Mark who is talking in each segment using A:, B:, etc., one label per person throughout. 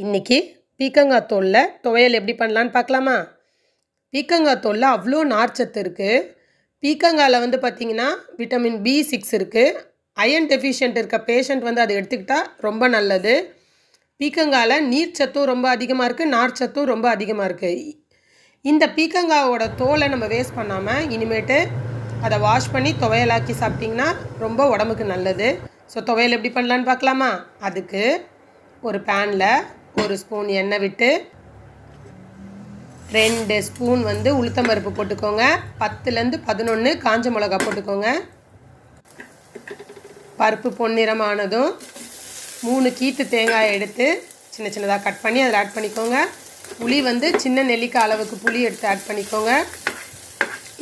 A: இன்றைக்கி பீக்கங்காய் தோலில் துவையல் எப்படி பண்ணலான்னு பார்க்கலாமா? பீக்கங்காய் தோலில் அவ்வளோ நார்ச்சத்து இருக்குது. பீக்கங்காயில் பார்த்திங்கன்னா விட்டமின் B6 இருக்குது. அயன் டெஃபிஷியன்ட் இருக்க பேஷண்ட் அதை எடுத்துக்கிட்டால் ரொம்ப நல்லது. பீக்கங்காயில் நீர்ச்சத்தும் ரொம்ப அதிகமாக இருக்குது, நார்ச்சத்தும் ரொம்ப அதிகமாக இருக்குது. இந்த பீக்கங்காயோட தோலை நம்ம வேஸ்ட் பண்ணாமல் இனிமேட்டு அதை வாஷ் பண்ணி துவையலாக்கி சாப்பிட்டிங்கன்னா ரொம்ப உடம்புக்கு நல்லது. ஸோ துவையல் எப்படி பண்ணலான்னு பார்க்கலாமா? அதுக்கு ஒரு பேனில் 1 ஸ்பூன் எண்ணெய் விட்டு 2 ஸ்பூன் உளுத்தம்பருப்பு போட்டுக்கோங்க. 10லேருந்து 11 காஞ்ச மிளகா போட்டுக்கோங்க. பருப்பு பொன்னிறமானதும் 3 கீத்து தேங்காயை எடுத்து சின்ன சின்னதாக கட் பண்ணி அதில் ஆட் பண்ணிக்கோங்க. புளி சின்ன நெல்லிக்காய் அளவுக்கு புளி எடுத்து ஆட் பண்ணிக்கோங்க.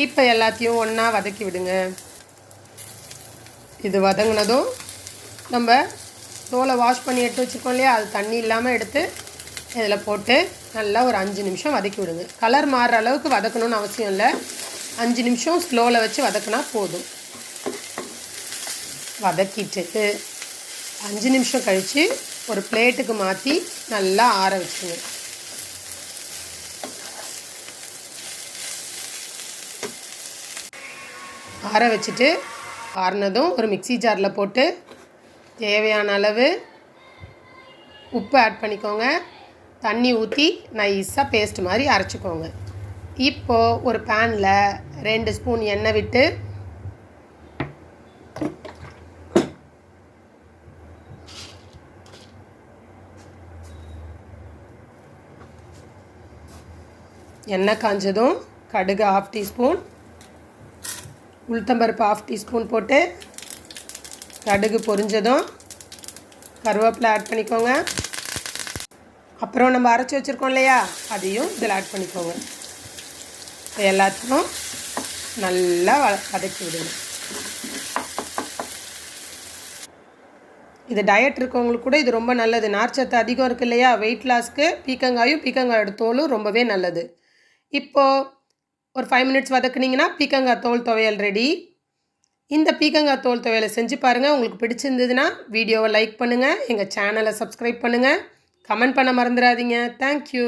A: இப்போ எல்லாத்தையும் ஒன்றா வதக்கி விடுங்க. இது வதங்கினதும் நம்ம தோலை வாஷ் பண்ணி எடுத்து வச்சுருக்கோம் இல்லையா, அது தண்ணி இல்லாமல் எடுத்து இதில் போட்டு நல்லா ஒரு 5 நிமிஷம் வதக்கி விடுங்க. கலர் மாறுற அளவுக்கு வதக்கணும்னு அவசியம் இல்லை. 5 நிமிஷம் ஸ்லோவில் வச்சு வதக்கினா போதும். வதக்கிட்டு 5 நிமிஷம் கழித்து ஒரு பிளேட்டுக்கு மாற்றி நல்லா ஆற வச்சுருங்க. ஆற வச்சுட்டு ஆறினதும் ஒரு மிக்ஸி ஜாரில் போட்டு தேவையான அளவு உப்பு ஆட் பண்ணிக்கோங்க. தண்ணி ஊற்றி நைஸாக பேஸ்ட் மாதிரி அரைச்சிக்கோங்க. இப்போது ஒரு பேனில் 2 ஸ்பூன் எண்ணெய் விட்டு எண்ணெய் காஞ்சதும் கடுகு 1/2 டீஸ்பூன், உளுத்தம்பருப்பு 1/2 டீஸ்பூன் போட்டு கடுகு பொரிஞ்சதும் கருவேப்பிலை ஆட் பண்ணிக்கோங்க. அப்புறம் நம்ம அரைச்சி வச்சுருக்கோம் இல்லையா, அதையும் இதில் ஆட் பண்ணிக்கோங்க. எல்லாத்தையும் நல்லா வதக்கி விடுங்க. இது டயட் இருக்கவங்களுக்கு கூட இது ரொம்ப நல்லது. நார்ச்சத்து அதிகம் இருக்குது இல்லையா, வெயிட் லாஸ்க்கு பீக்கங்காயும் பீக்கங்காயோட தோலும் ரொம்பவே நல்லது. இப்போது ஒரு 5 மினிட்ஸ் வதக்குனிங்கன்னா பீக்கங்காய் தோல் துவையல் ரெடி. இந்த பீக்கங்காய் தோல் துவையலை செஞ்சு பாருங்கள். உங்களுக்கு பிடிச்சிருந்ததுன்னா வீடியோவை லைக் பண்ணுங்கள், எங்கள் சேனலை சப்ஸ்கிரைப் பண்ணுங்கள், கமெண்ட் பண்ண மறந்துடாதீங்க. தேங்க்யூ.